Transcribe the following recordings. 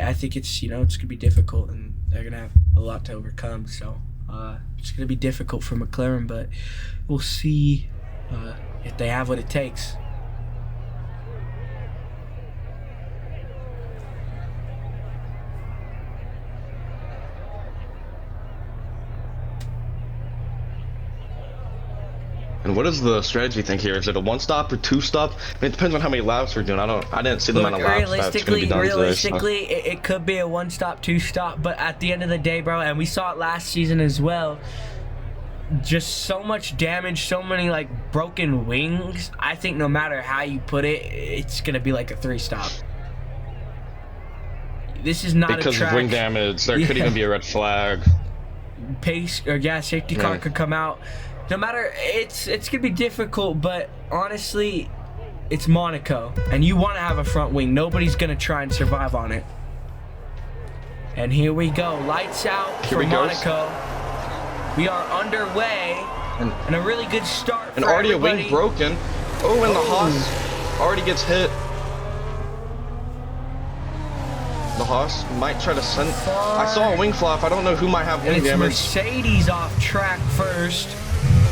I think it's, it's gonna be difficult, and they're gonna have a lot to overcome. So it's gonna be difficult for McLaren, but we'll see if they have what it takes. And what is the strategy think here? Is it a one stop or two stop? I mean, it depends on how many laps we're doing. I didn't see the amount of laps that's going to be done realistically, today, so. it could be a one stop, two stop, but at the end of the day, bro, and we saw it last season as well, just so much damage, so many like broken wings. I think no matter how you put it, it's going to be like a three stop. This is not because a track. Of wing damage, there could even be a red flag. Safety car could come out. No matter, it's gonna be difficult, but honestly, it's Monaco, and you want to have a front wing. Nobody's gonna try and survive on it. And here we go, lights out for Monaco. We are underway, and a really good start. And for already everybody. A wing broken. Oh, and the Haas already gets hit. The Haas might try to send. I saw a wing flap. I don't know who might have wing damage. Mercedes off track first.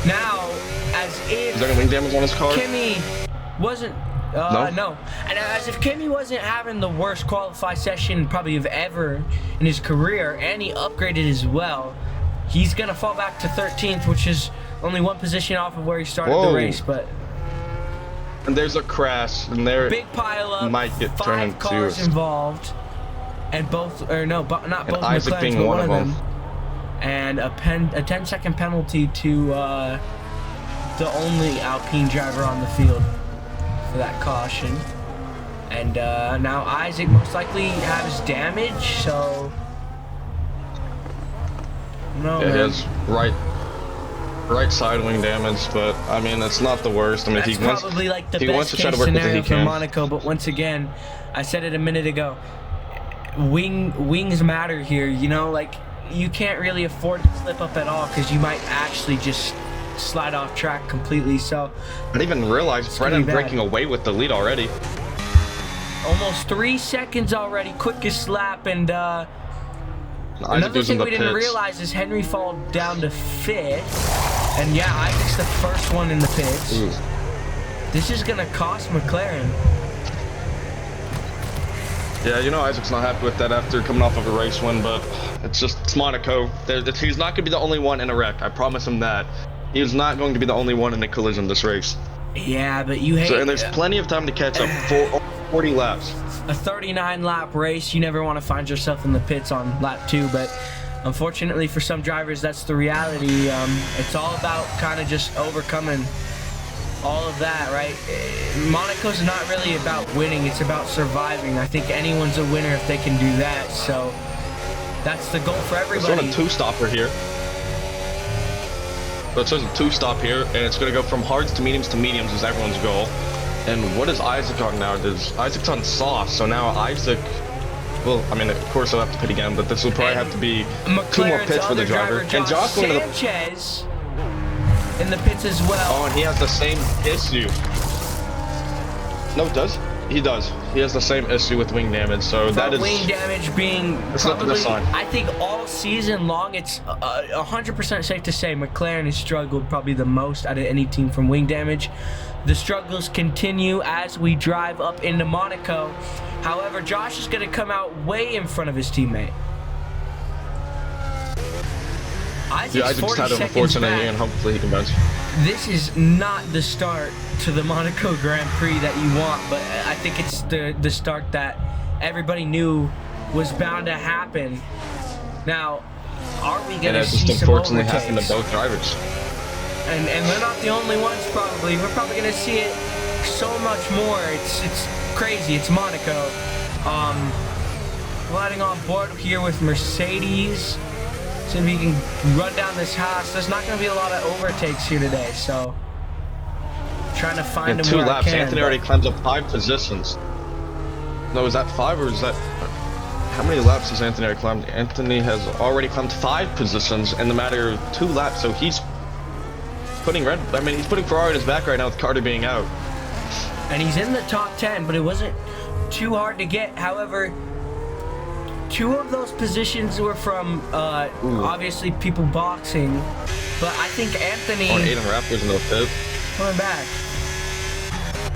Now, as if is there any wing damage on his car? Kimi wasn't. No. And as if Kimi wasn't having the worst qualify session probably of ever in his career, and he upgraded as well. He's gonna fall back to 13th, which is only one position off of where he started the race. But and there's a crash, and there big pile up. Might get turned into 5 cars involved, and both, or no, but not both. Isaac being but one of them. And a 10-second penalty to the only Alpine driver on the field for that caution. And now Isaac most likely has damage, so no. It has right side wing damage, but I mean it's not the worst. I mean, that's probably like the best case scenario for Monaco. But once again, I said it a minute ago. Wings matter here, like. You can't really afford to slip up at all because you might actually just slide off track completely. So I didn't even realize Brennan breaking away with the lead already. Almost 3 seconds already, quickest lap. And another thing we didn't realize is Henry fall down to 5th. And yeah, Isaac's the first one in the pits. Ooh. This is gonna cost McLaren. Yeah, Isaac's not happy with that after coming off of a race win, but it's Monaco. He's not going to be the only one in a wreck. I promise him that. He's not going to be the only one in a collision this race. Yeah, but you hate... and there's plenty of time to catch up. 40 laps. A 39-lap race, you never want to find yourself in the pits on lap 2, but unfortunately for some drivers, that's the reality. It's all about kind of just overcoming all of that, right? Monaco's not really about winning, it's about surviving. I think anyone's a winner if they can do that, so that's the goal for everybody. It's on a two-stopper here. So it says a two-stop here, and it's going to go from hards to mediums is everyone's goal. And what is Isaac on now? Isaac's on soft, so now Isaac... Well, I mean, of course he'll have to pit again, but this will probably have to be McLaren's 2 more pits for the driver. And Josh going to the... in the pits as well. Oh, and he has the same issue. No, does? He does. He has the same issue with wing damage, so that is... wing damage being probably, I think all season long, it's 100% safe to say McLaren has struggled probably the most out of any team from wing damage. The struggles continue as we drive up into Monaco. However, Josh is going to come out way in front of his teammate. Isaac's had an unfortunate and hopefully he can bounce. This is not the start to the Monaco Grand Prix that you want, but I think it's the start that everybody knew was bound to happen. Now, are we going to see some overtakes? Unfortunately happened to both drivers. And they're not the only ones probably. We're probably going to see it so much more. It's crazy. It's Monaco. Gliding on board here with Mercedes. See if he can run down this Haas. There's not going to be a lot of overtakes here today, so trying to find him 2 where laps. I can, Anthony already climbs up 5 positions. No, is that 5 or is that... How many laps has Anthony already climbed? Anthony has already climbed 5 positions in the matter of 2 laps, so he's putting he's putting Ferrari in his back right now with Carter being out. And he's in the top 10, but it wasn't too hard to get. However, 2 of those positions were from obviously people boxing, but I think Anthony Aiden Raptors in the pit. coming back.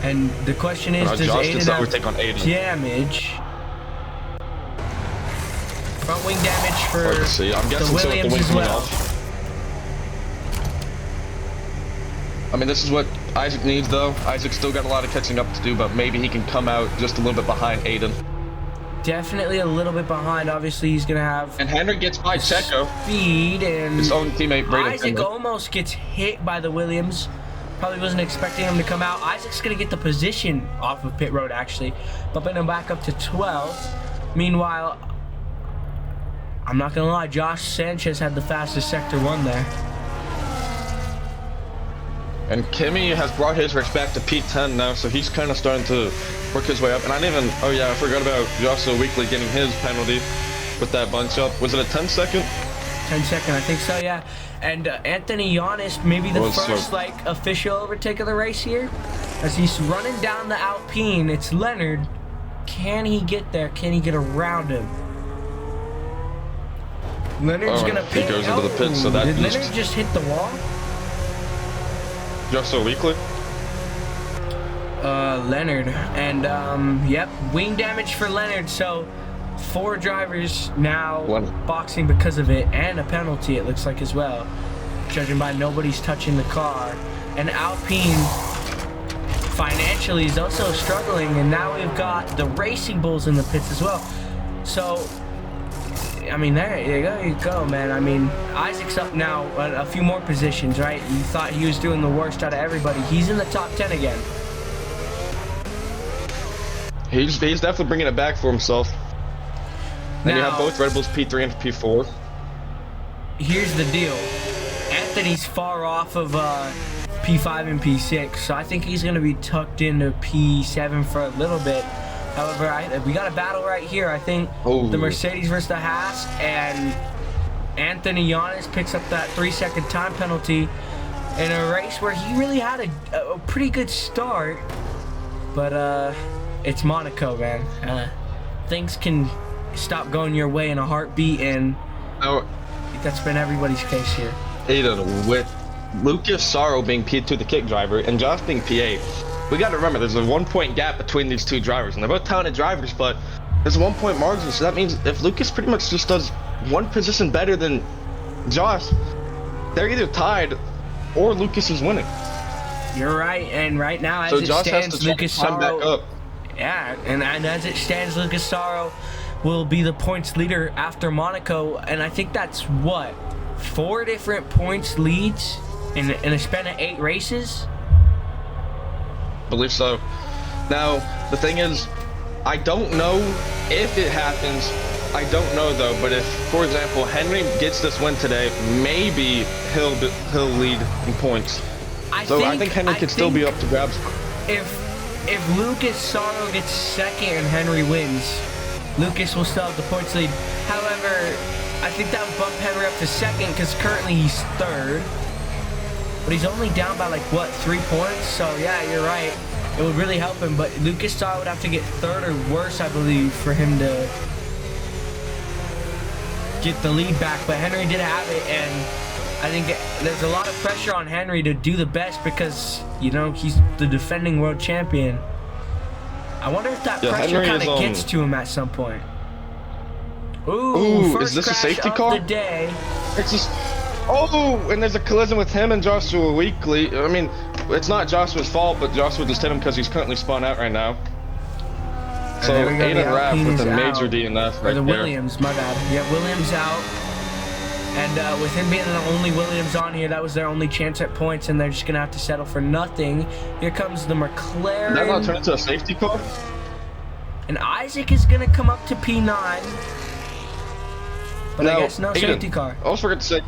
And the question is, does Josh Aiden gets have overtake on Aiden. damage? Front wing damage for Hard to see. I'm guessing the so with the Williams wing as coming well. off. I mean, this is what Isaac needs, though. Isaac's still got a lot of catching up to do, but maybe he can come out just a little bit behind Aiden. Definitely a little bit behind. Obviously, he's gonna have And Henry gets by Checo. speed, and His own teammate, Braden Isaac Henry. almost gets hit by the Williams. Probably wasn't expecting him to come out. Isaac's gonna get the position off of pit road, actually, bumping him back up to 12. Meanwhile, I'm not gonna lie, Josh Sanchez had the fastest sector 1 there. And Kimmy has brought his race back to P10 now, so he's kind of starting to work his way up. And I didn't even, oh yeah, I forgot about Joshua Weekly getting his penalty with that bunch up. Was it a 10-second? 10-second, I think so, yeah. And Anthony Giannis, maybe the first official overtake of the race here, as he's running down the Alpine. It's Leonard. Can he get there? Can he get around him? Leonard's gonna pit. He goes into the pit, so that did Leonard just hit the wall? Joshua Weekly. Leonard, and yep, wing damage for Leonard. So 4 drivers now boxing because of it, and a penalty it looks like as well, judging by nobody's touching the car. And Alpine financially is also struggling, and now we've got the Racing Bulls in the pits as well. So I mean, there you go, man. I mean, Isaac's up now a few more positions, right? You thought he was doing the worst out of everybody. He's in the top 10 again. He's definitely bringing it back for himself. And you have both Red Bulls P3 and P4. Here's the deal. Anthony's far off of P5 and P6, so I think he's going to be tucked into P7 for a little bit. However, we got a battle right here. I think the Mercedes versus the Haas, and Anthony Giannis picks up that 3-second time penalty in a race where he really had a pretty good start. But it's Monaco, man. Things can stop going your way in a heartbeat, and that's been everybody's case here. Aiden, with Lucas Sorrow being P2, the kick driver, and Josh being P8, we got to remember there's a 1-point gap between these 2 drivers, and they're both talented drivers, but there's a 1-point margin. So that means if Lucas pretty much just does 1 position better than Josh, they're either tied or Lucas is winning. You're right, and right now as so it Josh stands, has to Lucas climb back Sorrow, up. yeah, and as it stands, Lucas Sorrow will be the points leader after Monaco, and I think that's what, 4 different points leads in a span of 8 races. Believe so. Now, the thing is, I don't know if it happens. I don't know though. But if, for example, Henry gets this win today, maybe he'll lead in points. I think Henry could still be up to grabs. If Lucas Sorrow gets 2nd and Henry wins, Lucas will still have the points lead. However, I think that would bump Henry up to 2nd because currently he's 3rd. But he's only down by like, what, 3 points? So yeah, you're right. It would really help him. But Lucas Sorrow would have to get 3rd or worse, I believe, for him to get the lead back. But Henry did have it, and I think there's a lot of pressure on Henry to do the best because, you know, he's the defending world champion. I wonder if that pressure kind of gets to him at some point. Ooh, first is this a crash safety of car? the day. It's just, and there's a collision with him and Joshua Weekly. I mean, it's not Joshua's fault, but Joshua just hit him because he's currently spun out right now. So Aiden Rapp with a major DNF right the there. Williams, my bad. Yeah, Williams out. And with him being the only Williams on here, that was their only chance at points, and they're just going to have to settle for nothing. Here comes the McLaren. Did that not turn into a safety car? And Isaac is going to come up to P9. But I guess no safety car. I also forgot to say,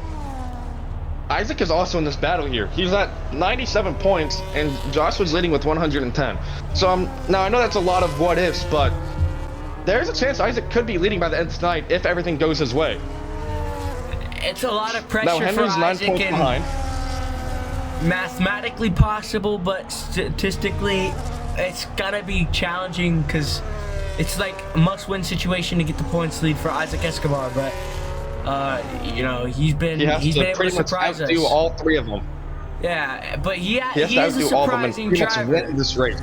Isaac is also in this battle here. He's at 97 points, and Josh was leading with 110. So now I know that's a lot of what ifs, but there's a chance Isaac could be leading by the end of tonight if everything goes his way. It's a lot of pressure now, Henry's for 9 Isaac, points behind. Mathematically possible, but statistically, it's gotta be challenging because it's like a must-win situation to get the points lead for Isaac Escobar, but you know, he's been able to surprise us. Do all three of them. Yeah, but he has is to a outdo all of them and surprising pretty much driver. win this race.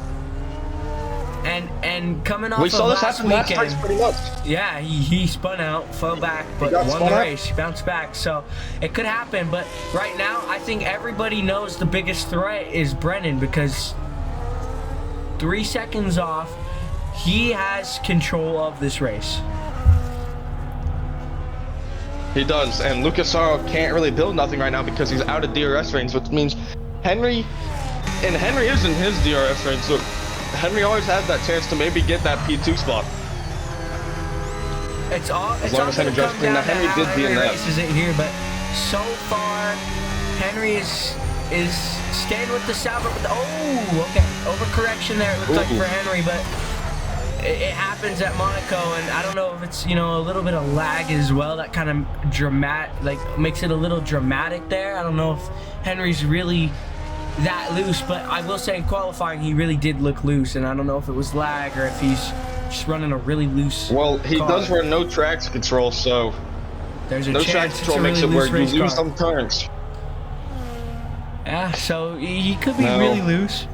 And coming off We saw this last happen last weekend, race pretty much. yeah, he spun out, fell back, but won the race, bounced back. So it could happen, but right now I think everybody knows the biggest threat is Brennan, because 3 seconds off, he has control of this race. He does, and Lucas Oil can't really build nothing right now because he's out of DRS range, which means Henry is in his DRS range, so Henry always has that chance to maybe get that P2 spot. It's all as long as Henry drives clean. Now Henry did be in that. Races it here, but so far Henry is staying with the Sauber. Oh, okay, overcorrection there. It looks like for Henry, but it happens at Monaco, and I don't know if it's, you know, a little bit of lag as well that kind of makes it a little dramatic there. I don't know if Henry's really that loose, but I will say in qualifying he really did look loose, and I don't know if it was lag or if he's just running a really loose car. Does run no traction control, so there's a no chance traction control makes it where you lose some turns. Yeah, so he could be really loose.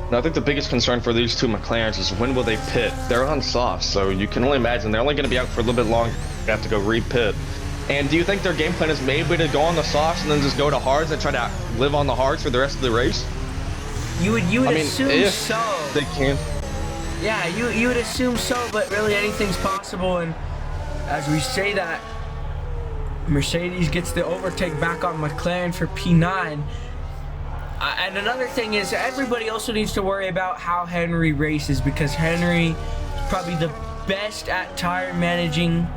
Now, I think the biggest concern for these two McLarens is when will they pit? They're on softs, so you can only imagine they're only going to be out for a little bit longer. They have to go re-pit. And do you think their game plan is maybe to go on the softs and then just go to hards and try to live on the hards for the rest of the race? You would assume so. They can. Yeah, you would assume so, but really anything's possible. And as we say that, Mercedes gets the overtake back on McLaren for P9. And another thing is, everybody also needs to worry about how Henry races, because Henry is probably the best at tire managing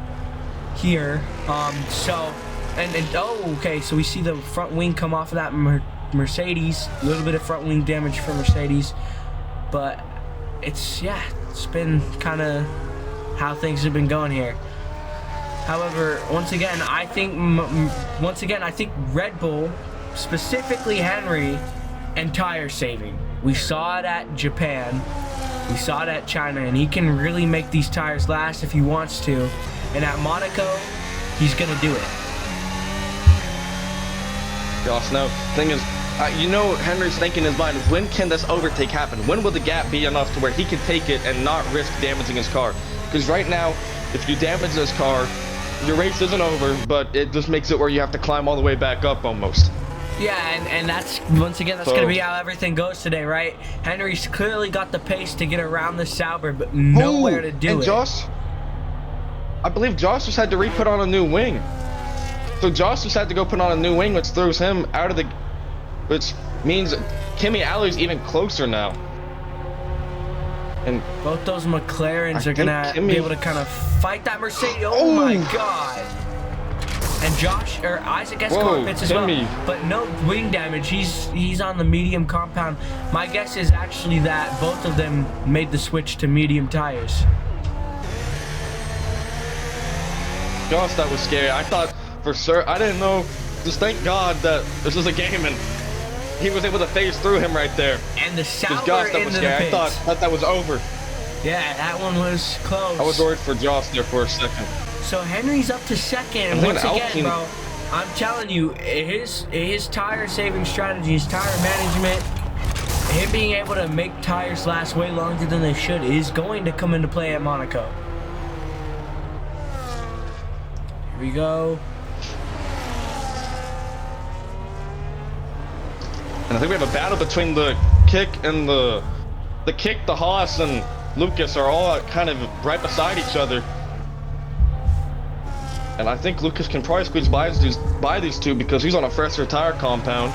here. Okay, so we see the front wing come off of that Mercedes. A little bit of front wing damage for Mercedes, but it's been kind of how things have been going here. However, once again, I think Red Bull, specifically Henry, and tire saving. We saw it at Japan, we saw it at China, and he can really make these tires last if he wants to. And at Monaco, he's gonna do it. Josh, no. Thing is, you know, Henry's thinking in his mind, when can this overtake happen? When will the gap be enough to where he can take it and not risk damaging his car? Because right now, if you damage this car, your race isn't over, but it just makes it where you have to climb all the way back up almost. Yeah, and that's, once again, that's going to be how everything goes today, right? Henry's clearly got the pace to get around the Sauber, but nowhere to do it. Josh, I believe Josh just had to re-put on a new wing. So Josh just had to go put on a new wing, which throws him out of the... Which means Kimi Alloy's even closer now. And both those McLarens are going to be able to kind of fight that Mercedes. Oh my God. And Isaac Escobar pits as well, but no wing damage. He's on the medium compound. My guess is actually that both of them made the switch to medium tires. Gosh, that was scary. I thought for sure, I didn't know. Just thank God that this was a game and he was able to phase through him right there. And the Sauber Josh, that was scary. I thought that was over. Yeah, that one was close. I was worried for Josh there for a second. So Henry's up to second. Once again, bro, I'm telling you, his tire saving strategy, his tire management, him being able to make tires last way longer than they should is going to come into play at Monaco. Here we go. And I think we have a battle between the kick and the kick, the Haas and Lucas are all kind of right beside each other. And I think Lucas can probably squeeze by these two because he's on a fresher tire compound.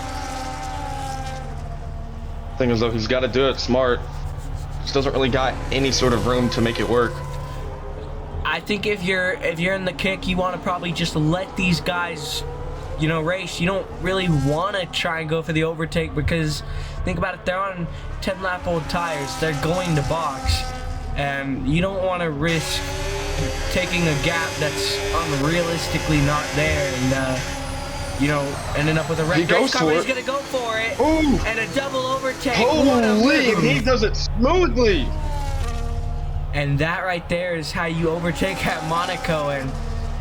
Thing is though, he's got to do it smart. Just doesn't really got any sort of room to make it work. I think if you're in the kick, you want to probably just let these guys, you know, race. You don't really want to try and go for the overtake because think about it, they're on 10-lap old tires. They're going to box, and you don't want to risk taking a gap that's unrealistically not there. And you know, ending up with a He wreck. goes for He's it. gonna go for it. Ooh. And a double overtake. What a Holy, move. he does it smoothly. And that right there is how you overtake at Monaco. And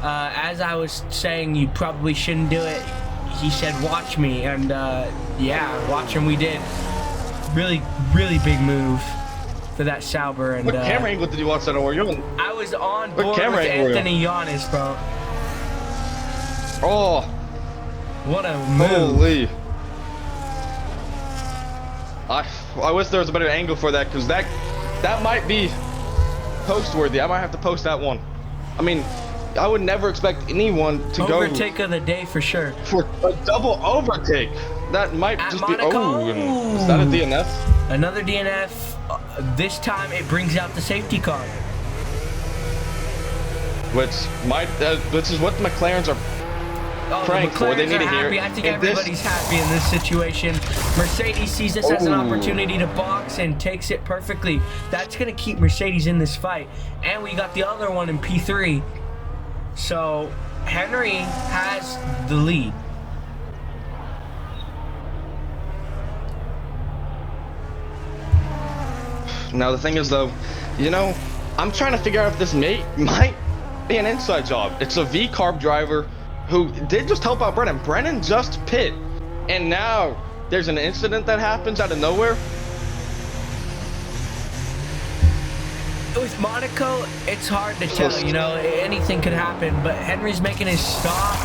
as I was saying, you probably shouldn't do it. He said, watch me. And yeah, watch him. We did. Really, really big move for that Sauber. And What camera angle did you watch that on? I was on board with Anthony Giannis, bro. Oh. What a move. Holy. I wish there was a better angle for that, because that might be post-worthy. I might have to post that one. I mean, I would never expect anyone to go overtake of the day for sure. For a double overtake. That might At just Monaco. be. Oh, is that a DNF? Another DNF. This time it brings out the safety car. Which is what the McLarens are praying for. They need to hear. I think everybody's happy in this situation. Mercedes sees this as an opportunity to box and takes it perfectly. That's going to keep Mercedes in this fight. And we got the other one in P3. So Henry has the lead. Now the thing is, though, you know, I'm trying to figure out if this might be an inside job. It's a V-carb driver who did just help out Brennan. Brennan just pit, and now there's an incident that happens out of nowhere. With Monaco, it's hard to tell, you know, anything could happen, but Henry's making his stop,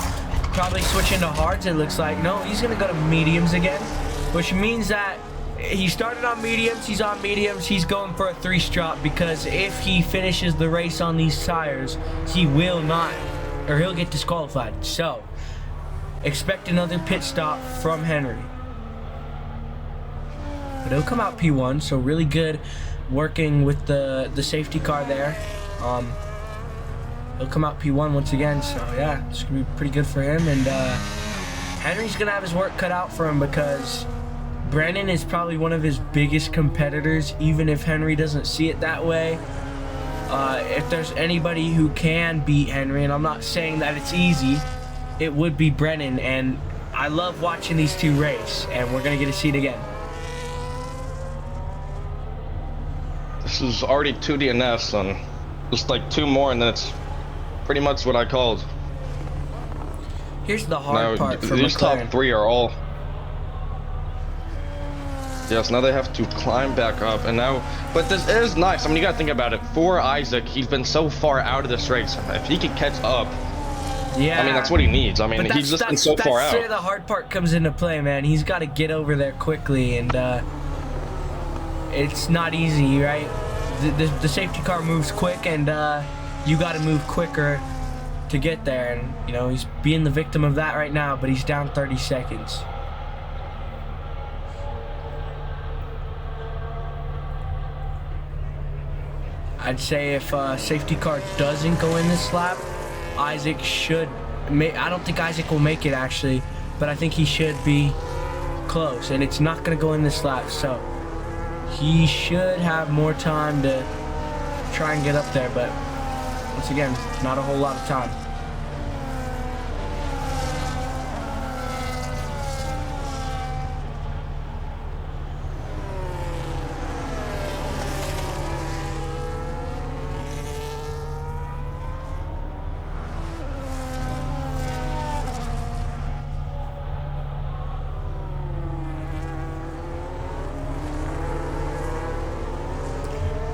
probably switching to hards, it looks like. No, he's gonna go to mediums again, which means that he started on mediums, he's going for a 3-strop, because if he finishes the race on these tires, he will not, or he'll get disqualified. So, expect another pit stop from Henry. But he'll come out P1, so really good working with the safety car there. He'll come out P1 once again, so yeah, it's gonna be pretty good for him. And Henry's gonna have his work cut out for him, because Brennan is probably one of his biggest competitors, even if Henry doesn't see it that way. If there's anybody who can beat Henry, and I'm not saying that it's easy, it would be Brennan. And I love watching these two race, and we're gonna get to see it again. This is already 2 DNFs, and just like 2 more, and then it's pretty much what I called. Here's the hard part for these McLaren. top 3 are all. Yes, now they have to climb back up, and now, but this is nice. I mean, you gotta think about it. For Isaac, he's been so far out of this race. If he could catch up, yeah, I mean, that's what he needs. I mean, he's just been so far out. That's where the hard part comes into play, man. He's got to get over there quickly, and it's not easy, right? The safety car moves quick, and you got to move quicker to get there. And you know, he's being the victim of that right now, but he's down 30 seconds. I'd say if safety car doesn't go in this lap, Isaac should. I don't think Isaac will make it, actually, but I think he should be close, and it's not going to go in this lap, so he should have more time to try and get up there, but once again, not a whole lot of time.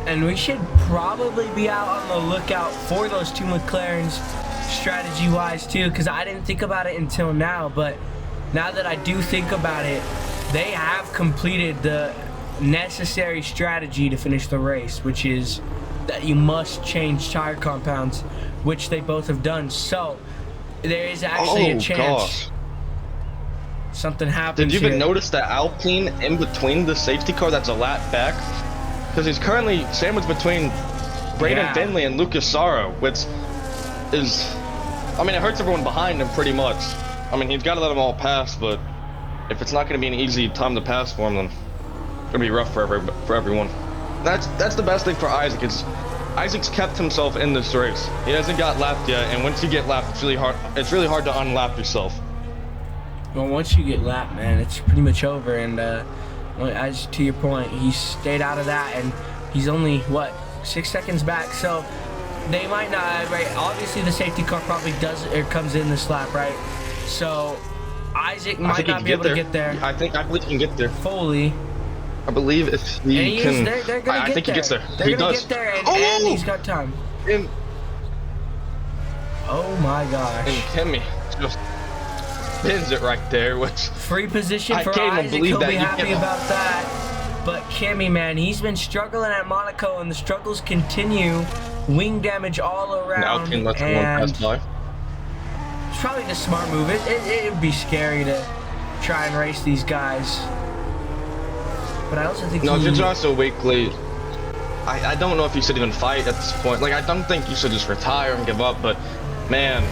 And we should probably be out on the lookout for those 2 McLarens strategy-wise too, because I didn't think about it until now, but now that I do think about it, they have completed the necessary strategy to finish the race, which is that you must change tire compounds, which they both have done. So there is actually a chance something happens. Did you even notice that Alpine in between the safety car that's a lap back? Because he's currently sandwiched between Braden Finley and Lucas Sarro, which is, I mean, it hurts everyone behind him pretty much. I mean, he's got to let them all pass, but if it's not going to be an easy time to pass for him, then it's going to be rough for everyone. That's the best thing for Isaac, is Isaac's kept himself in this race. He hasn't got lapped yet, and once you get lapped, it's really hard to unlap yourself. Well, once you get lapped, man, it's pretty much over. And as to your point, he stayed out of that, and he's only what 6 seconds back. So they might not. Right? Obviously, the safety car probably does or comes in this lap, right? So Isaac might not be able to get there. I believe he can get there. Fully. I believe if he can. They're gonna I think he gets there. They're He gonna does. get there, and he's got time. And Oh my gosh. Kimmy just pins it right there, which Free position for I can't even Isaac. believe He'll that be you happy can- about that. But Kimmy, man, he's been struggling at Monaco, and the struggles continue. Wing damage all around. Alpine lets one pass by. It's probably the smart move. It would be scary to try and race these guys. But I also think No, if you're just so weakly, I don't know if you should even fight at this point. Like, I don't think you should just retire and give up, but man,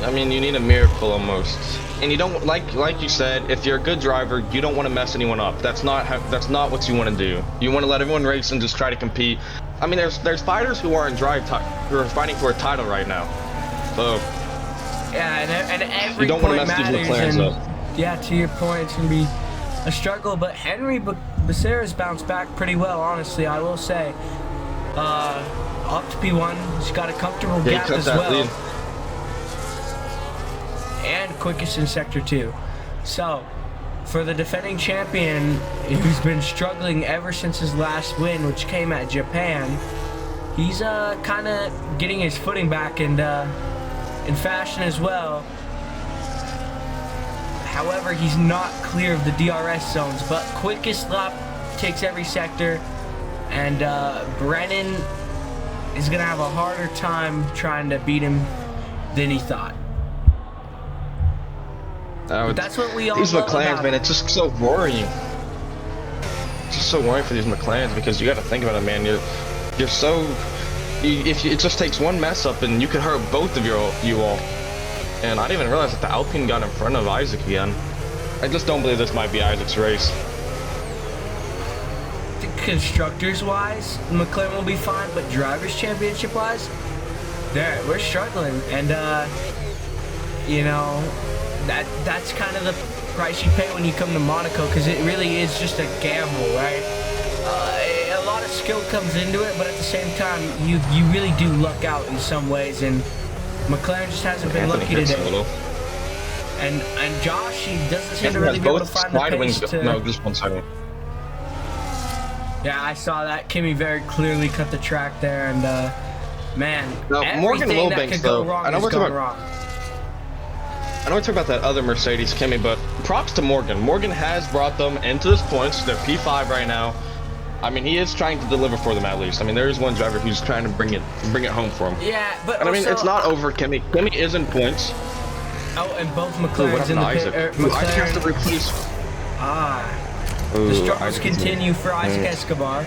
I mean, you need a miracle almost. And you don't, like you said, if you're a good driver, you don't want to mess anyone up. That's not what you want to do. You want to let everyone race and just try to compete. I mean, there's fighters who are who are fighting for a title right now. So yeah, and every you don't want to point mess these matters. McLarens up. Yeah, to your point, it's gonna be a struggle. But Henry Becerra's bounced back pretty well, honestly. I will say. Up to P1, he's got a comfortable gap as well. Lead. And quickest in Sector 2. So, for the defending champion, who's been struggling ever since his last win, which came at Japan, he's kind of getting his footing back and in fashion as well. However, he's not clear of the DRS zones, but quickest lap takes every sector, and Brennan is gonna have a harder time trying to beat him than he thought. But that's what we all These love McLarens, about man, it. it's just so worrying. It's just so worrying for these McLarens because you got to think about it, man. You're so. It just takes one mess up and you could hurt both of you all. And I didn't even realize that the Alpine got in front of Isaac again. I just don't believe this might be Isaac's race. Constructors-wise, McLaren will be fine, but drivers' championship-wise, we're struggling, and you know, that's kind of the price you pay when you come to Monaco, because it really is just a gamble, right? A lot of skill comes into it, but at the same time, you really do luck out in some ways, and McLaren just hasn't been lucky today. And Josh, he doesn't seem to really be able to find the pace to... No, just one second. Yeah, I saw that. Kimmy very clearly cut the track there, and man, now, Morgan everything that Wilbanks, could go though, wrong I know is we're going talking wrong. I know we talk about that other Mercedes, Kimmy, but props to Morgan. Morgan has brought them into this points. They're P5 right now. I mean, he is trying to deliver for them at least. I mean, there is one driver who's trying to bring it home for him. Yeah, but and also, I mean, it's not over Kimmy. Kimmy is in points. Oh, and both Ooh, McLaren's in the Isaac? pit. Isaac has to replace. The struggles continue for Isaac Escobar.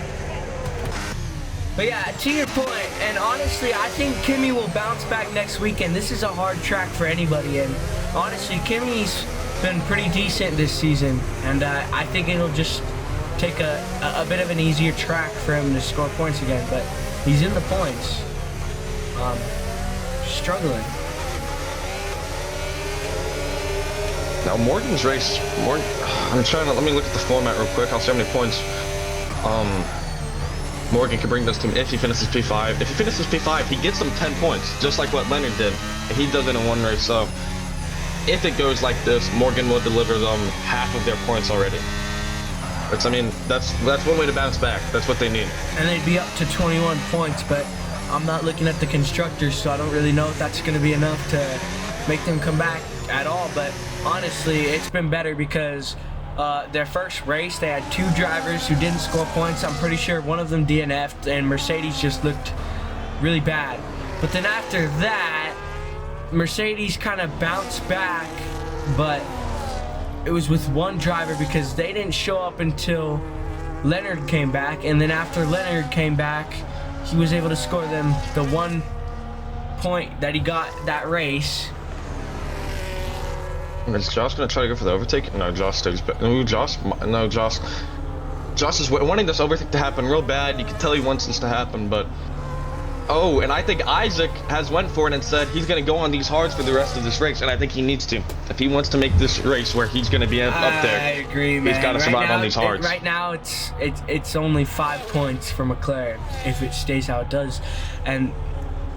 But yeah, to your point, and honestly, I think Kimmy will bounce back next weekend. This is a hard track for anybody, and honestly, Kimmy's been pretty decent this season, and I think it'll just take a bit of an easier track for him to score points again, but he's in the points. Struggling. Now Morgan's race, I'm trying to, let me look at the format real quick. I'll see how many points Morgan can bring this to him if he finishes P5. If he finishes P5, he gets them 10 points, just like what Leonard did. He does it in one race, so if it goes like this, Morgan will deliver them half of their points already. Which, I mean, that's one way to bounce back. That's what they need. And they'd be up to 21 points, but I'm not looking at the constructors, so I don't really know if that's going to be enough to make them come back at all. But honestly, it's been better because their first race, they had two drivers who didn't score points. I'm pretty sure one of them DNF'd, and Mercedes just looked really bad. But then after that, Mercedes kind of bounced back, but it was with one driver because they didn't show up until Leonard came back, and then after Leonard came back, he was able to score them the 1 point that he got that race. Is Josh gonna try to go for the overtake? No, Josh stays back. No, Josh is wanting this overtake to happen real bad. You can tell he wants this to happen, but Oh, and I think Isaac has went for it and said he's going to go on these hards for the rest of this race, and I think he needs to. If he wants to make this race where he's going to be up there, I agree, man. He's got to survive on these hards. Right now, it's only 5 points for McLaren if it stays how it does, and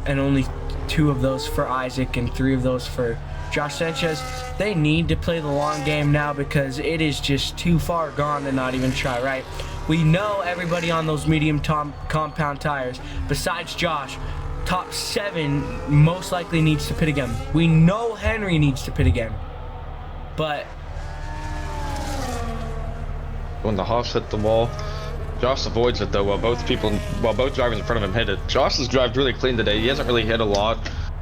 only 2 of those for Isaac and 3 of those for Josh Sanchez. They need to play the long game now because it is just too far gone to not even try, right? We know everybody on those medium compound tires, besides Josh, top 7 most likely needs to pit again. We know Henry needs to pit again, but when the Haas hit the wall, Josh avoids it though, while both drivers in front of him hit it. Josh has driven really clean today. He hasn't really hit a lot,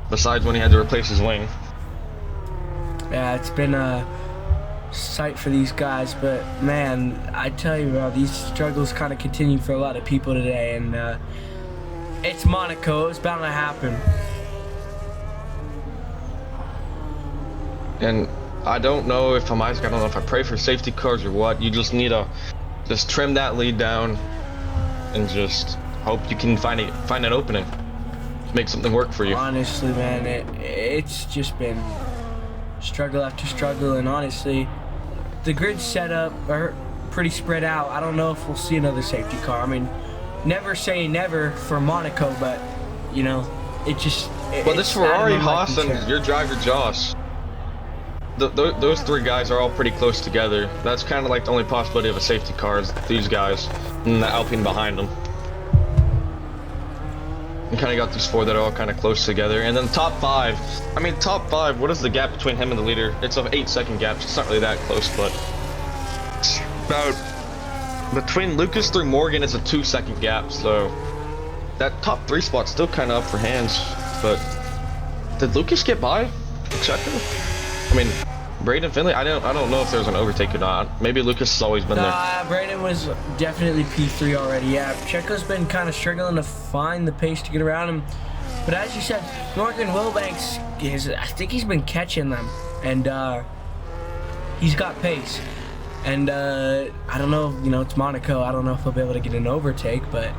besides when he had to replace his wing. Yeah, it's been a sight for these guys, but man, I tell you, bro, these struggles kind of continue for a lot of people today, and it's Monaco. It's bound to happen. And I don't know if I'm Isaac. I don't know if I pray for safety cars or what. You just need to just trim that lead down and just hope you can find an opening to make something work for you. Honestly, man, it's just been struggle after struggle, and honestly, the grid setup are pretty spread out. I don't know if we'll see another safety car. I mean, never say never for Monaco, but you know, well, this Ferrari, Haas, and your driver Josh, those 3 guys are all pretty close together. That's kind of like the only possibility of a safety car is these guys and the Alpine behind them. You kind of got these 4 that are all kind of close together. And then top 5. I mean, top 5, what is the gap between him and the leader? It's an 8-second gap. It's not really that close, but it's about between Lucas through Morgan is a 2-second gap. So that top 3 spot's still kind of up for hands. But did Lucas get by Checo? I mean, Braden Finley, I don't know if there was an overtake or not. Maybe Lucas has always been there. Braden was definitely P3 already. Yeah, Checo's been kind of struggling to find the pace to get around him. But as you said, Morgan Wilbanks I think he's been catching them, and he's got pace. And I don't know, you know, it's Monaco. I don't know if he'll be able to get an overtake, but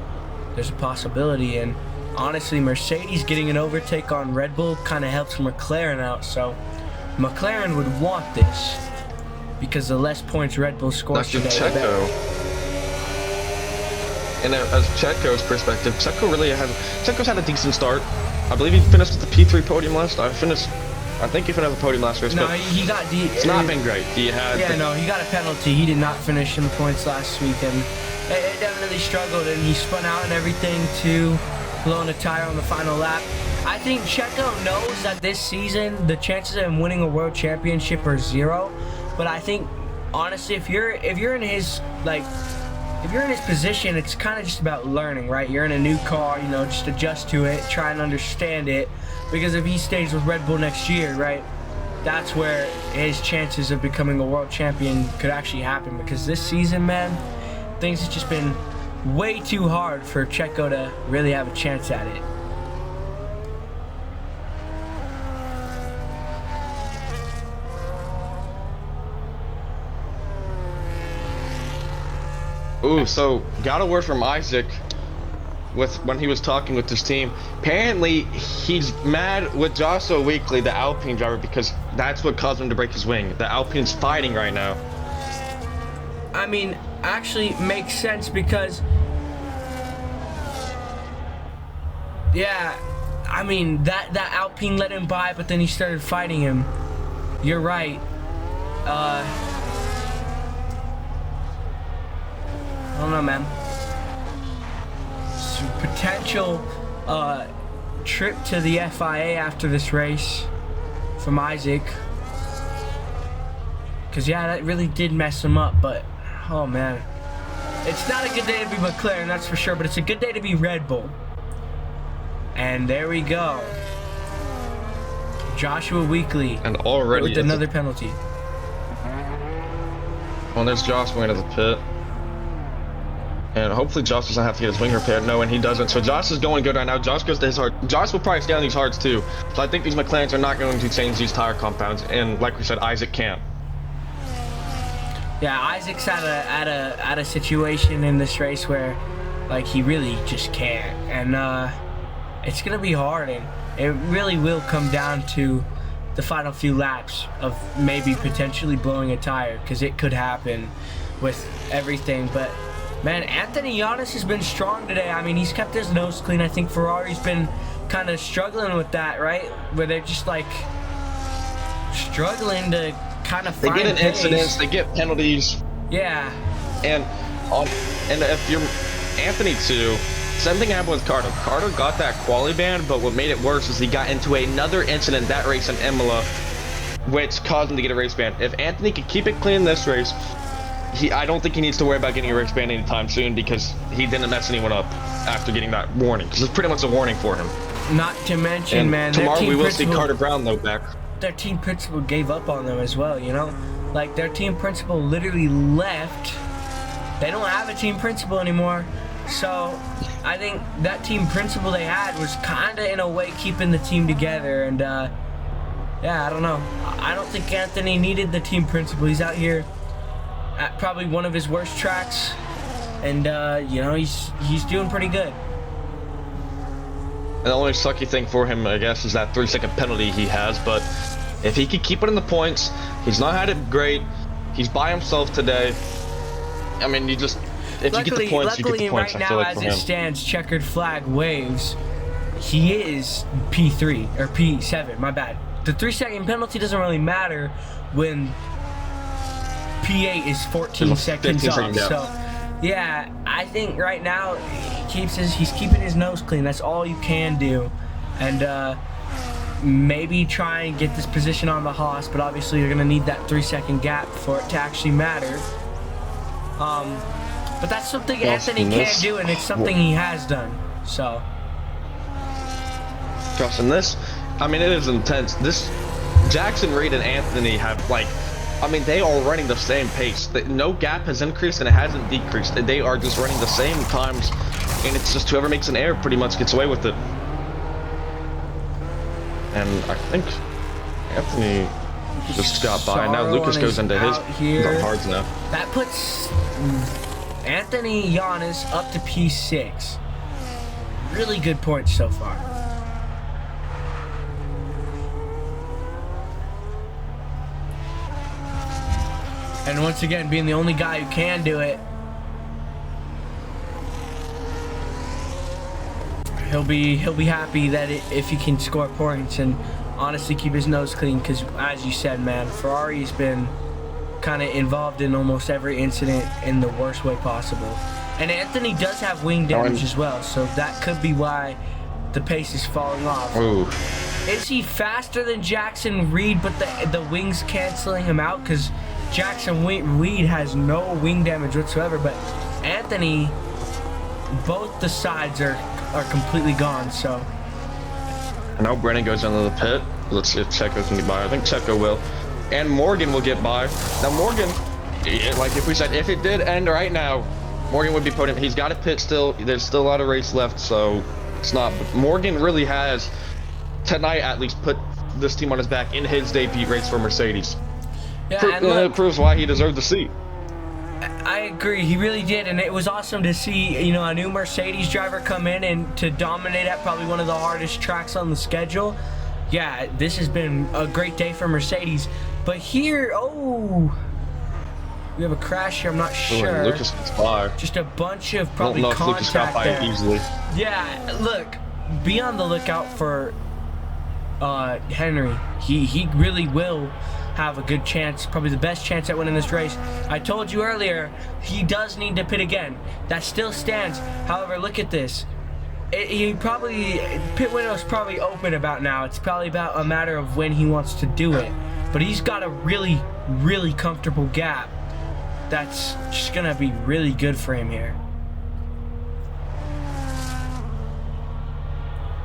there's a possibility. And honestly, Mercedes getting an overtake on Red Bull kind of helps McLaren out. So McLaren would want this because the less points Red Bull scores today, the better. And as Checo's perspective, Checo's had a decent start. I believe he finished with the P3 podium last. I think he finished the podium last race. No, but he got it's not been great. He got a penalty. He did not finish in the points last week, and it definitely struggled. And he spun out and everything to blowing a tire on the final lap. I think Checo knows that this season the chances of him winning a world championship are 0. But I think honestly, if you're in his position, it's kind of just about learning, right? You're in a new car, you know, just adjust to it, try and understand it. Because if he stays with Red Bull next year, right, that's where his chances of becoming a world champion could actually happen. Because this season, man, things have just been way too hard for Checo to really have a chance at it. Ooh, so got a word from Isaac when he was talking with his team. Apparently, he's mad with Joshua Weekly, the Alpine driver, because that's what caused him to break his wing. The Alpine's fighting right now. I mean, actually makes sense because, yeah, I mean, that Alpine let him by, but then he started fighting him. You're right. I don't know, man. Potential trip to the FIA after this race from Isaac. Because, yeah, that really did mess him up, but, oh, man. It's not a good day to be McLaren, that's for sure, but it's a good day to be Red Bull. And there we go. Joshua Weekly. And already with another penalty. Well, there's Josh going to the pit. And hopefully Josh doesn't have to get his wing repaired. No, and he doesn't. So Josh is going good right now. Josh goes to his hard. Josh will probably stay on these hards too. So I think these McLarens are not going to change these tire compounds. And like we said, Isaac can't. Yeah, Isaac's at a situation in this race where, like, he really just can't. And it's gonna be hard, and it really will come down to the final few laps of maybe potentially blowing a tire, because it could happen with everything. But man, Anthony Giannis has been strong today. I mean, he's kept his nose clean. I think Ferrari's been kind of struggling with that, right? Where they're just like struggling to kind of find They get in pace. incidents, they get penalties. Yeah. And if you're Anthony too, same thing happened with Carter. Carter got that quali ban, but what made it worse is he got into another incident that race in Imola, which caused him to get a race ban. If Anthony could keep it clean in this race, I don't think he needs to worry about getting a race ban anytime soon, because he didn't mess anyone up after getting that warning. Because it's pretty much a warning for him. Not to mention, And man, tomorrow we will see Carter Brown though back. Their team principal gave up on them as well, you know? Like, their team principal literally left. They don't have a team principal anymore. So I think that team principal they had was kind of, in a way, keeping the team together. And yeah, I don't know. I don't think Anthony needed the team principal. He's out here at probably one of his worst tracks, and you know, he's doing pretty good. And the only sucky thing for him, I guess, is that 3-second penalty he has. But if he could keep it in the points, he's not had it great. He's by himself today. I mean, if you get the points, you get the points. Right I feel now, like as for it him. stands, checkered flag waves. He is P3 or P7. My bad. The 3-second penalty doesn't really matter when P8 is 14 seconds off. So yeah, I think right now he's keeping his nose clean. That's all you can do, and maybe try and get this position on the Haas. But obviously, you're gonna need that 3-second gap for it to actually matter. But that's something Anthony can do, and it's something he has done. So. Trust in this. I mean, it is intense. This Jackson Reed and Anthony have, like, I mean, they are running the same pace. No gap has increased and it hasn't decreased. They are just running the same times, and it's just whoever makes an error pretty much gets away with it. And I think Anthony just got by. Now Lucas goes into his hards now. That puts Anthony Giannis up to P6. Really good points so far. And once again, being the only guy who can do it, he'll be happy that if he can score points and honestly keep his nose clean. Because as you said, man, Ferrari's been kind of involved in almost every incident in the worst way possible. And Anthony does have wing damage as well, so that could be why the pace is falling off. Ooh. Is he faster than Jackson Reed, but the wings canceling him out? Because Jackson Reed has no wing damage whatsoever, but Anthony, both the sides are completely gone. So now Brennan goes into the pit. Let's see if Checo can get by. I think Checo will, and Morgan will get by. Now Morgan, like if we said, if it did end right now, Morgan would be put in. He's got a pit still. There's still a lot of race left, so it's not. But Morgan really has tonight at least put this team on his back in his debut race for Mercedes. yeah, and look, it proves why he deserved the seat. I agree, he really did, and it was awesome to see, you know, a new Mercedes driver come in and to dominate at probably one of the hardest tracks on the schedule. Yeah, this has been a great day for Mercedes. But here, we have a crash here. I'm not sure. Lucas gets by. Just a bunch of probably I don't know if Lucas got contact by there. easily. Yeah, look, be on the lookout for Henry. He really will have a good chance, probably the best chance at winning this race. I told you earlier, he does need to pit again. That still stands. However, look at this. Pit window's probably open about now. It's probably about a matter of when he wants to do it. But he's got a really, really comfortable gap. That's just gonna be really good for him here.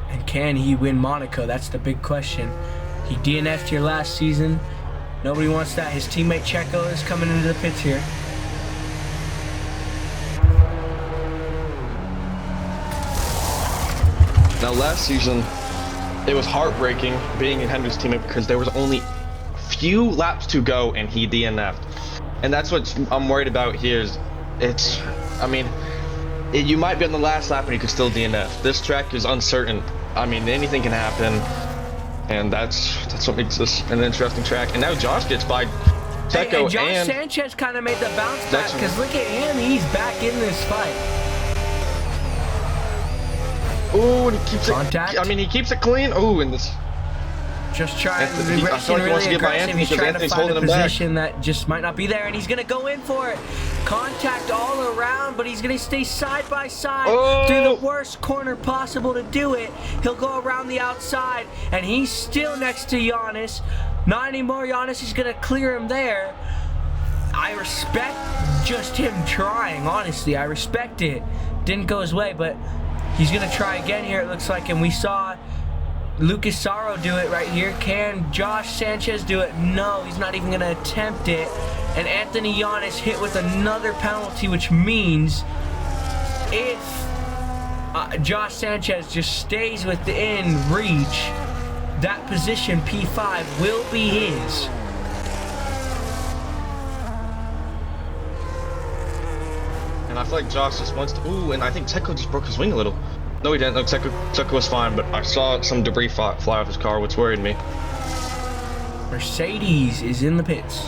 And can he win Monaco? That's the big question. He DNF'd here last season. Nobody wants that. His teammate Checo is coming into the pits here. Now last season, it was heartbreaking being in Henry's teammate because there was only few laps to go and he DNF'd. And that's what I'm worried about here is, I mean, You might be on the last lap and you could still DNF. This track is uncertain. I mean, anything can happen, and that's what makes this an interesting track. And now Josh gets by Checo and Josh Sanchez kind of made the bounce back, because look at him, he's back in this fight. Ooh, and he keeps Contact. it. I mean, he keeps it clean. Ooh, and this. Just trying to Anthony, I feel like he wants to get by Anthony because Anthony's holding him back. Position that just might not be there, and he's gonna go in for it. Contact all around, but he's gonna stay side by side through the worst corner possible to do it. He'll go around the outside, and he's still next to Giannis. Not anymore. Giannis is gonna clear him there. I respect just him trying. Honestly, I respect it. Didn't go his way, but he's gonna try again here. It looks like, and we saw Lucas Sarro do it right here. Can Josh Sanchez do it? No, he's not even gonna attempt it. And Anthony Giannis hit with another penalty, which means if Josh Sanchez just stays within reach, that position, P5, will be his. And I feel like Josh just wants to. Ooh, and I think Checo just broke his wing a little. No, he didn't. No, Checo was fine, but I saw some debris fly off his car, which worried me. Mercedes is in the pits.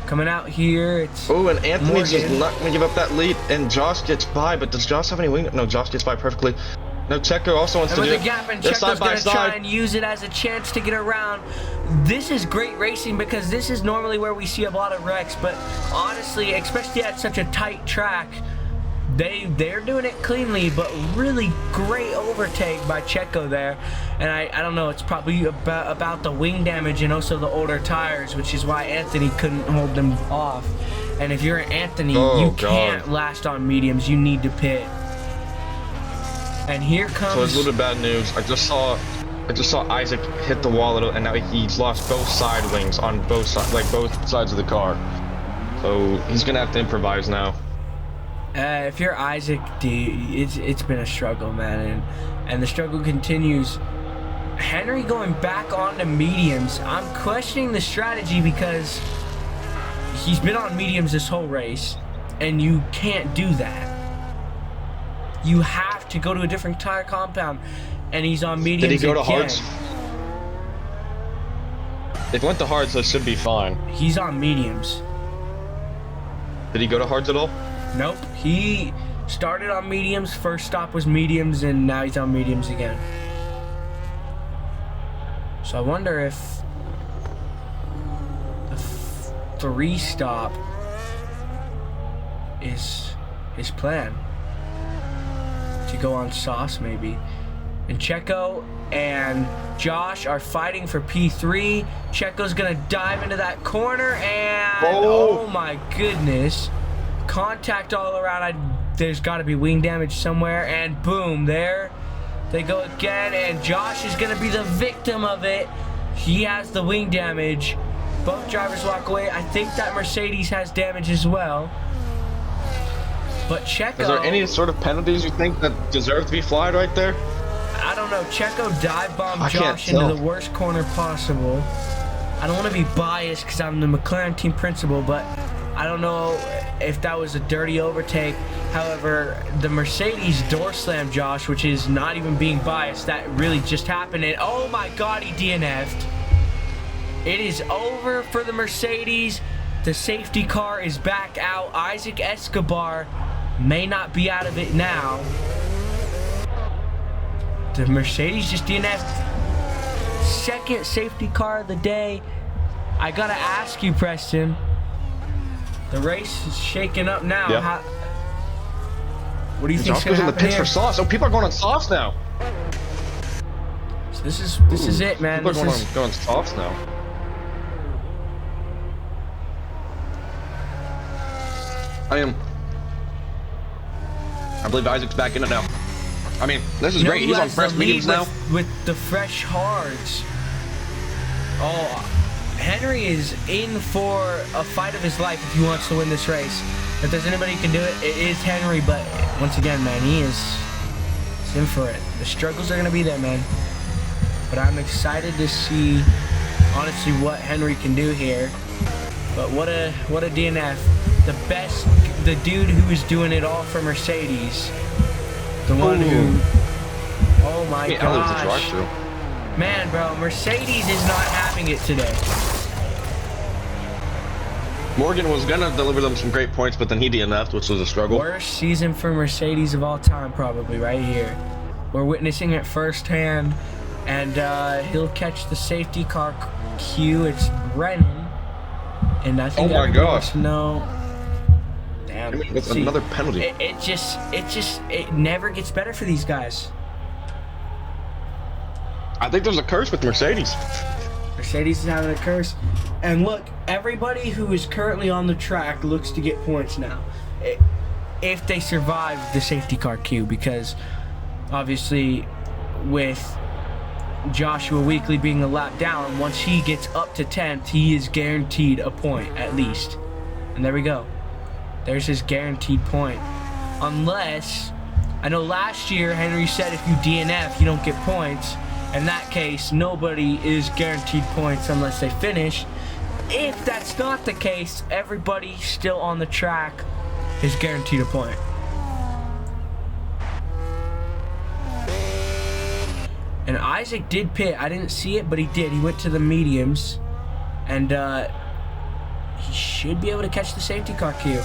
Coming out here, it's oh, and Anthony's Morgan. just not going to give up that lead, and Josh gets by, but does Josh have any wing? No, Josh gets by perfectly. No, Checo also wants to do it. Gap, and Checo's going to try and use it as a chance to get around. This is great racing, because this is normally where we see a lot of wrecks, but honestly, especially at such a tight track, they're doing it cleanly, but really great overtake by Checo there. And I don't know, it's probably about the wing damage and also the older tires, which is why Anthony couldn't hold them off. And if you're Anthony, you can't last on mediums, you need to pit. And here comes. So it's a little bit bad news. I just saw Isaac hit the wall a little, and now he's lost both side wings on both sides, like both sides of the car. So he's gonna have to improvise now. If you're Isaac, it's been a struggle, man, and the struggle continues. Henry going back onto mediums. I'm questioning the strategy, because he's been on mediums this whole race, and you can't do that. You have to go to a different tire compound, and he's on mediums. Did he go to again. hards? If he went to hards, that should be fine. He's on mediums. Did he go to hards at all? Nope. He started on mediums, first stop was mediums, and now he's on mediums again. So I wonder if the 3 stop is his plan. To go on sauce maybe. And Checo and Josh are fighting for P3. Checo's gonna dive into that corner, and oh my goodness. Contact all around. There's got to be wing damage somewhere, and boom, there they go again, and Josh is going to be the victim of it. He has the wing damage. Both drivers walk away. I think that Mercedes has damage as well. But Checo... Is there any sort of penalties you think that deserve to be flagged right there? I don't know. Checo dive bombed Josh into the worst corner possible. I don't want to be biased because I'm the McLaren team principal, but I don't know if that was a dirty overtake. However, the Mercedes door slammed Josh, which is not even being biased. That really just happened, and oh my God, he DNF'd. It is over for the Mercedes. The safety car is back out. Isaac Escobar may not be out of it now. The Mercedes just DNF'd. Second safety car of the day. I gotta ask you, Preston. The race is shaking up now. Yeah. What do you think? Josh goes in the pits for sauce. Oh, people are going on sauce now. So this is it, man. People are going on sauce now. I believe Isaac's back in it now. I mean, this is great. He's on fresh mediums now. With the fresh hards. Oh, Henry is in for a fight of his life if he wants to win this race. If there's anybody who can do it, it is Henry. But once again, man, he's in for it. The struggles are going to be there, man. But I'm excited to see, honestly, what Henry can do here. But what a DNF. The dude who is doing it all for Mercedes The one who... Oh my I gosh. the drive-thru. Man, bro, Mercedes is not having it today. Morgan was gonna deliver them some great points, but then he DNF'd, which was a struggle. Worst season for Mercedes of all time, probably, right here. We're witnessing it firsthand, and he'll catch the safety car cue. It's Brennan, and I think no. Damn. That's another penalty. It never gets better for these guys. I think there's a curse with Mercedes. Mercedes is having a curse. And look, everybody who is currently on the track looks to get points now. If they survive the safety car queue, because obviously with Joshua Weekly being a lap down, once he gets up to 10th, he is guaranteed a point at least. And there we go. There's his guaranteed point. Unless, I know last year Henry said if you DNF, you don't get points. In that case, nobody is guaranteed points unless they finish. If that's not the case, everybody still on the track is guaranteed a point. And Isaac did pit. I didn't see it, but he did. He went to the mediums. And he should be able to catch the safety car queue.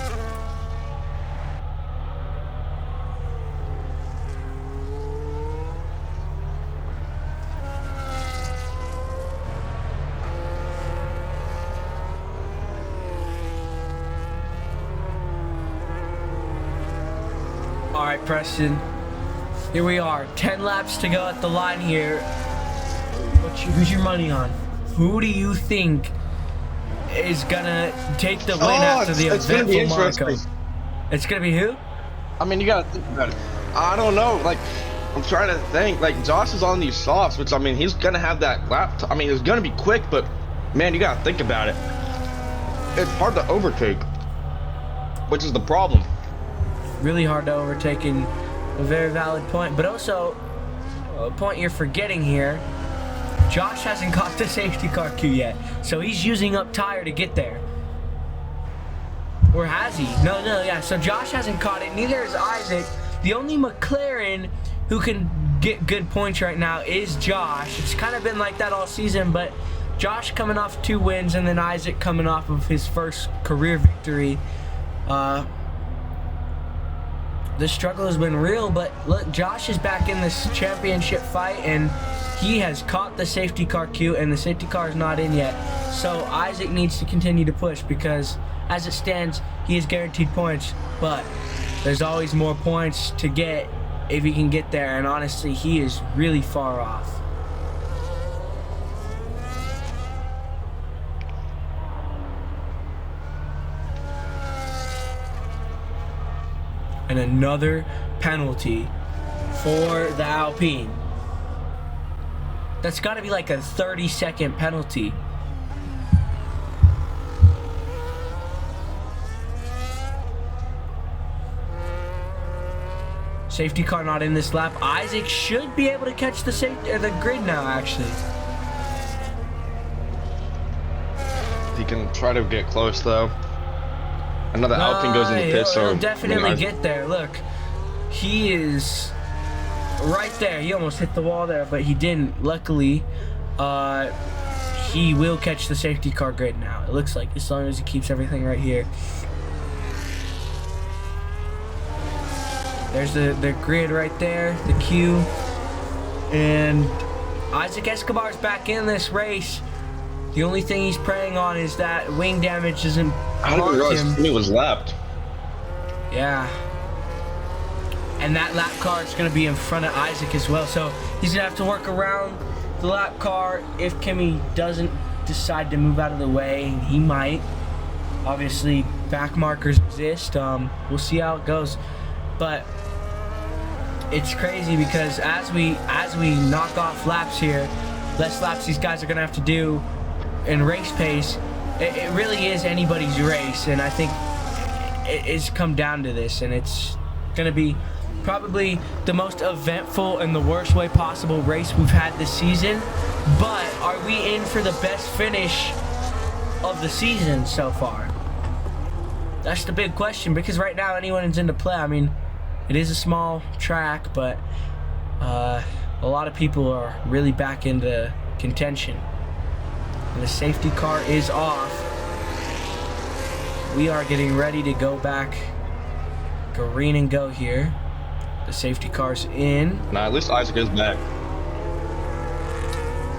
All right, Preston. Here we are. 10 laps to go at the line here. Who's your money on? Who do you think is gonna take the win after the eventful Monaco? It's gonna be who? I mean, you gotta think about it. I don't know. Like, I'm trying to think. Like, Josh is on these softs, which I mean, he's gonna have that lap. I mean, it's gonna be quick, but man, you gotta think about it. It's hard to overtake, which is the problem. Really hard to overtake, in a very valid point, but also a point you're forgetting here. Josh hasn't caught the safety car queue yet, so he's using up tire to get there. Or has he? No, yeah. So Josh hasn't caught it. Neither is Isaac. The only McLaren who can get good points right now is Josh. It's kind of been like that all season, but Josh coming off 2 wins, and then Isaac coming off of his first career victory. The struggle has been real, but look, Josh is back in this championship fight, and he has caught the safety car queue, and the safety car is not in yet. So Isaac needs to continue to push, because as it stands, he is guaranteed points, but there's always more points to get if he can get there, and honestly, he is really far off. And another penalty for the Alpine. That's got to be like a 30-second penalty. Safety car not in this lap. Isaac should be able to catch the grid now, actually. He can try to get close, though. Another Alpine goes in the pit, so... He'll definitely get there. Look, he is right there. He almost hit the wall there, but he didn't. Luckily, he will catch the safety car grid now. It looks like, as long as he keeps everything right here. There's the grid right there, the queue. And Isaac Escobar's back in this race. The only thing he's preying on is that wing damage doesn't harm him. He was lapped. Yeah. And that lap car is going to be in front of Isaac as well. So he's going to have to work around the lap car if Kimi doesn't decide to move out of the way. He might. Obviously, back markers exist. We'll see how it goes. But it's crazy because as we knock off laps here, less laps these guys are going to have to do in race pace. It really is anybody's race, and I think it's come down to this, and it's gonna be probably the most eventful and the worst way possible race we've had this season. But are we in for the best finish of the season so far? That's the big question, because right now anyone is into play. I mean, It is a small track, but a lot of people are really back into contention. And the safety car is off. We are getting ready to go back green and go here. The safety car's in. Nah, at least Isaac is back.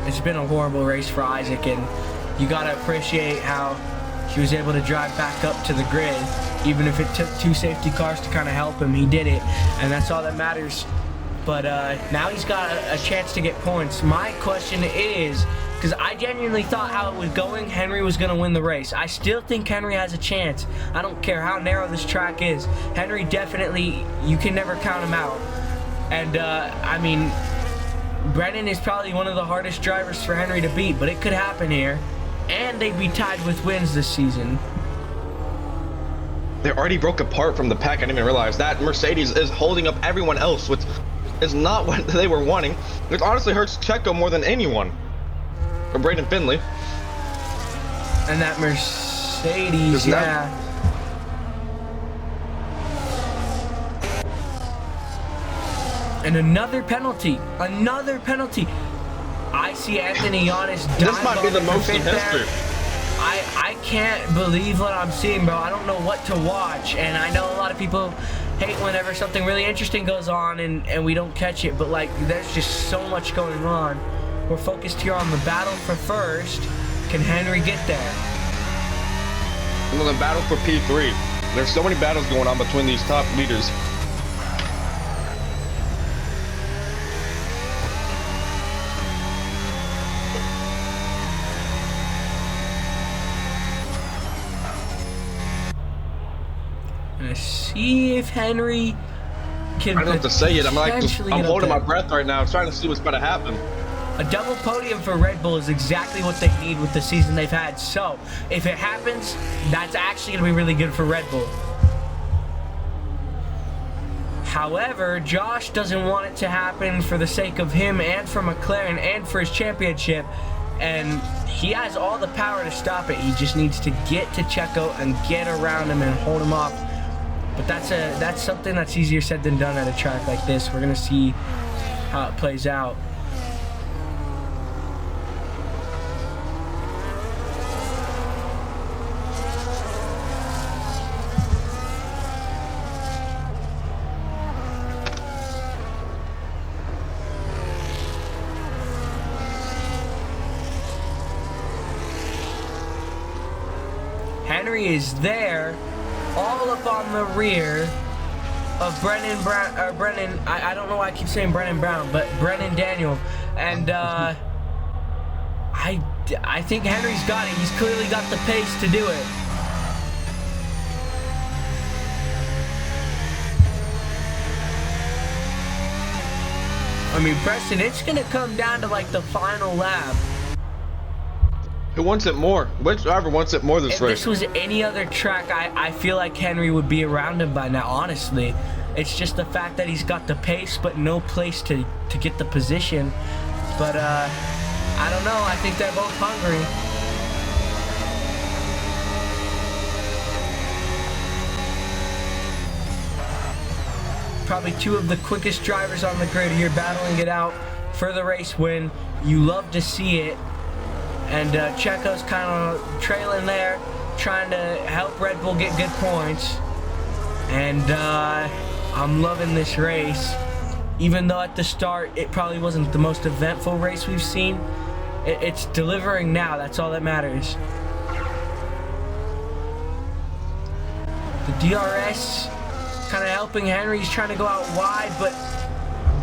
It's been a horrible race for Isaac, and you gotta appreciate how he was able to drive back up to the grid. Even if it took 2 safety cars to kind of help him, he did it, and that's all that matters. But now he's got a chance to get points. My question is, because I genuinely thought how it was going, Henry was going to win the race. I still think Henry has a chance. I don't care how narrow this track is. Henry definitely, you can never count him out. And, I mean, Brennan is probably one of the hardest drivers for Henry to beat, but it could happen here. And they'd be tied with wins this season. They already broke apart from the pack. I didn't even realize that. Mercedes is holding up everyone else, which is not what they were wanting. It honestly hurts Checo more than anyone. Or Braden Finley. And that Mercedes, yeah. And another penalty. Another penalty. I see Anthony Giannis dive. This might be the most in history. I can't believe what I'm seeing, bro. I don't know what to watch. And I know a lot of people hate whenever something really interesting goes on and we don't catch it. But, like, there's just so much going on. We're focused here on the battle for first. Can Henry get there? And then the battle for P3. There's so many battles going on between these top leaders. Gonna see if Henry can. I don't have to say it. I'm holding my there. breath right now, trying to see what's going to happen. A double podium for Red Bull is exactly what they need with the season they've had. So, if it happens, that's actually going to be really good for Red Bull. However, Josh doesn't want it to happen for the sake of him and for McLaren and for his championship. And he has all the power to stop it. He just needs to get to Checo and get around him and hold him off. But that's something that's easier said than done at a track like this. We're going to see how it plays out. Henry is there, all up on the rear of Brennan Brown, or Brennan, I don't know why I keep saying Brennan Brown, but Brennan Daniel. And I think Henry's got it. He's clearly got the pace to do it. I mean, Preston, it's going to come down to like the final lap. Who wants it more? Which driver wants it more this race? If this was any other track, I feel like Henry would be around him by now, honestly. It's just the fact that he's got the pace but no place to get the position. But, I don't know. I think they're both hungry. Probably two of the quickest drivers on the grid here battling it out for the race win. You love to see it. And Checo's kind of trailing there, trying to help Red Bull get good points. And I'm loving this race. Even though at the start, it probably wasn't the most eventful race we've seen. It's delivering now, that's all that matters. The DRS kind of helping Henry. He's trying to go out wide, but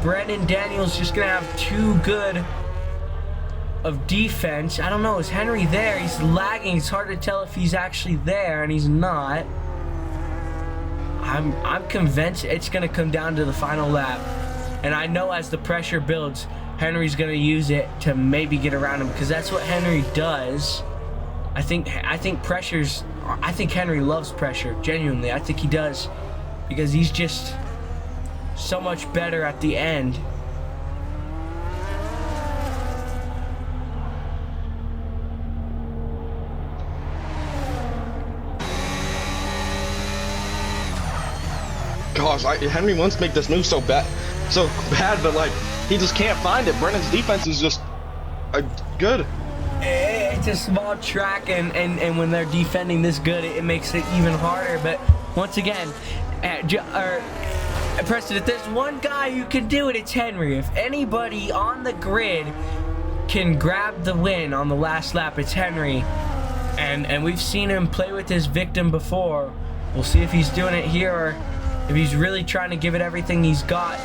Brennan Daniel's just going to have too good of defense. I don't know, is Henry there? He's lagging. It's hard to tell if he's actually there, and he's not. I'm convinced it's going to come down to the final lap. And I know as the pressure builds, Henry's going to use it to maybe get around him, because that's what Henry does. I think Henry loves pressure, genuinely. I think he does, because he's just so much better at the end. gosh, Henry wants to make this move so bad, but like he just can't find it. Brennan's defense is just good. It's a small track, and when they're defending this good, it makes it even harder. But once again, Preston, if there's one guy who can do it, it's Henry. If anybody on the grid can grab the win on the last lap, it's Henry. And we've seen him play with his victim before. We'll see if he's doing it here or if he's really trying to give it everything he's got.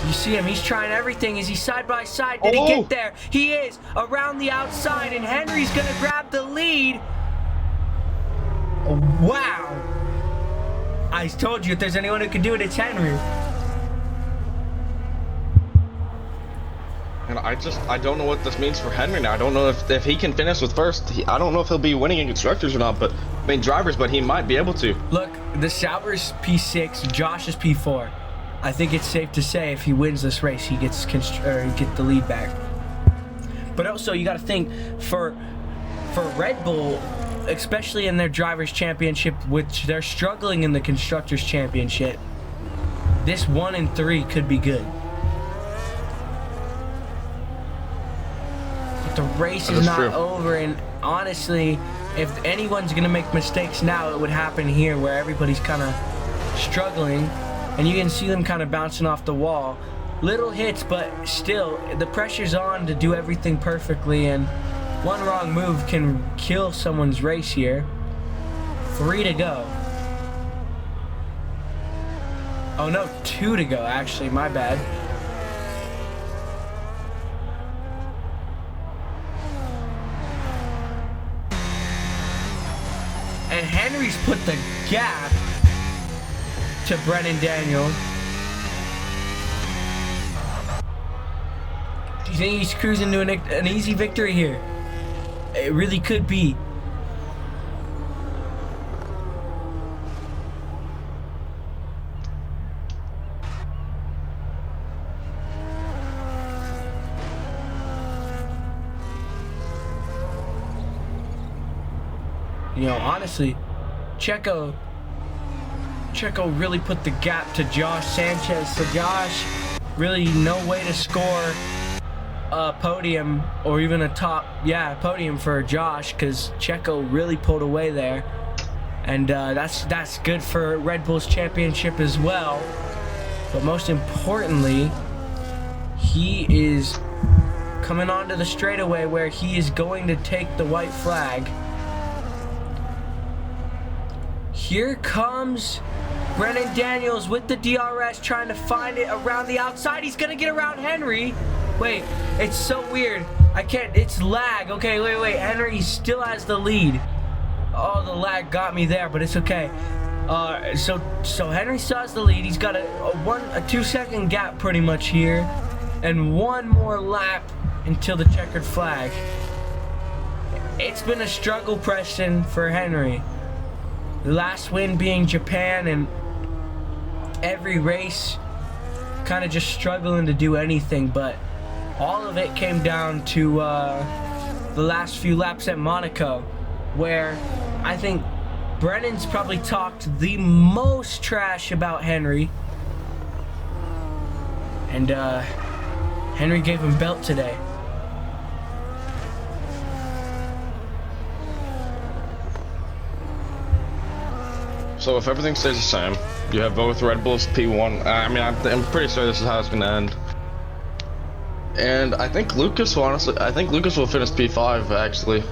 You see him, he's trying everything. Is he side by side? Did he get there? He is around the outside, and Henry's gonna grab the lead. Wow. I told you, if there's anyone who can do it, it's Henry. And I don't know what this means for Henry now. I don't know if he can finish with first. I don't know if he'll be winning in constructors or not, but I mean drivers, but he might be able to. Look, the Sauber's P6, Josh is P4. I think it's safe to say if he wins this race, he gets the lead back. But also, you got to think for Red Bull, especially in their drivers' championship, which they're struggling in the constructors' championship. This 1 and 3 could be good. The race is not over, and honestly, if anyone's gonna make mistakes now, it would happen here where everybody's kind of struggling, and you can see them kind of bouncing off the wall. Little hits, but still, the pressure's on to do everything perfectly, and one wrong move can kill someone's race here. 3 to go. Oh no, 2 to go, actually, my bad. And Henry's put the gap to Brennan Daniel. Do you think he's cruising to an easy victory here? It really could be. You know, honestly, Checo really put the gap to Josh Sanchez. So Josh, really no way to score a podium or even a podium for Josh, because Checo really pulled away there. And that's good for Red Bull's championship as well. But most importantly, he is coming onto the straightaway where he is going to take the white flag. Here comes Brennan Daniels with the DRS, trying to find it around the outside. He's gonna get around Henry. Wait, it's so weird. I can't, it's lag. Okay, wait. Henry still has the lead. Oh, the lag got me there, but it's okay. So Henry still has the lead. He's got a 2-second gap pretty much here. And one more lap until the checkered flag. It's been a struggle, Preston, for Henry. The last win being Japan, and every race kind of just struggling to do anything, but all of it came down to the last few laps at Monaco, where I think Brennan's probably talked the most trash about Henry, and Henry gave him belt today. So if everything stays the same, you have both Red Bulls P1. I mean, I'm pretty sure this is how it's gonna end. And I think Lucas will finish P5 actually.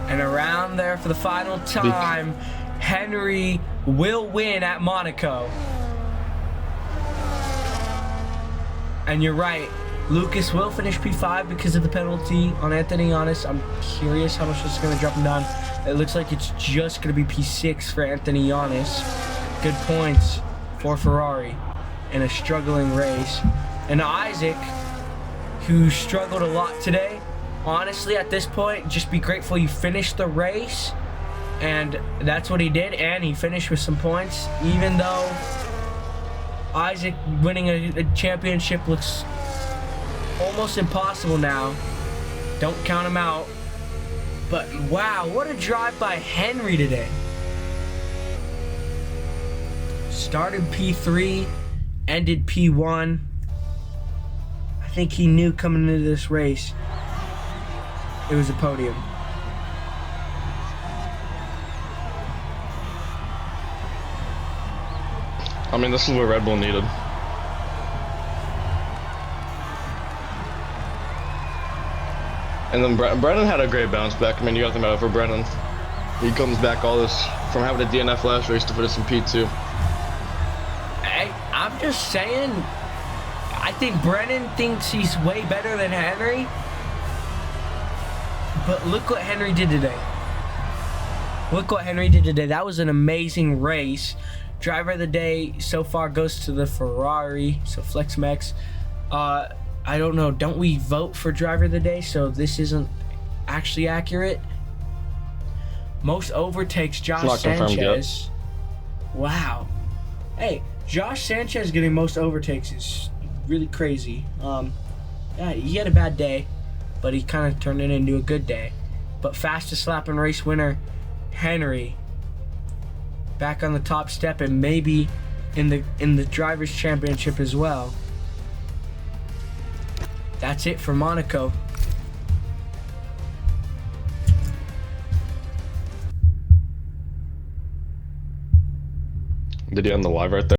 And around there for the final time, Henry will win at Monaco. And you're right, Lucas will finish P5 because of the penalty on Anthony Yanis. I'm curious how much this is going to drop him down. It looks like it's just going to be P6 for Anthony Yanis. Good points for Ferrari in a struggling race. And Isaac, who struggled a lot today, honestly, at this point, just be grateful you finished the race. And that's what he did, and he finished with some points. Even though Isaac winning a championship looks almost impossible now. Don't count him out. But wow, what a drive by Henry today. Started P3, ended P1. I think he knew coming into this race it was a podium. I mean, this is what Red Bull needed. And then Brennan had a great bounce back. I mean, you got to think about it for Brennan. He comes back all this from having a DNF last race to put us in P2. Hey, I'm just saying, I think Brennan thinks he's way better than Henry. But look what Henry did today. Look what Henry did today. That was an amazing race. Driver of the day so far goes to the Ferrari, so FlexMex. I don't know, don't we vote for driver of the day, so this isn't actually accurate? Most overtakes, Josh Sanchez. Wow. Hey, Josh Sanchez getting most overtakes is really crazy. Yeah, he had a bad day, but he kind of turned it into a good day. But fastest lap and race winner, Henry. Back on the top step and maybe in the drivers' championship as well. That's it for Monaco. Did he end the live right there?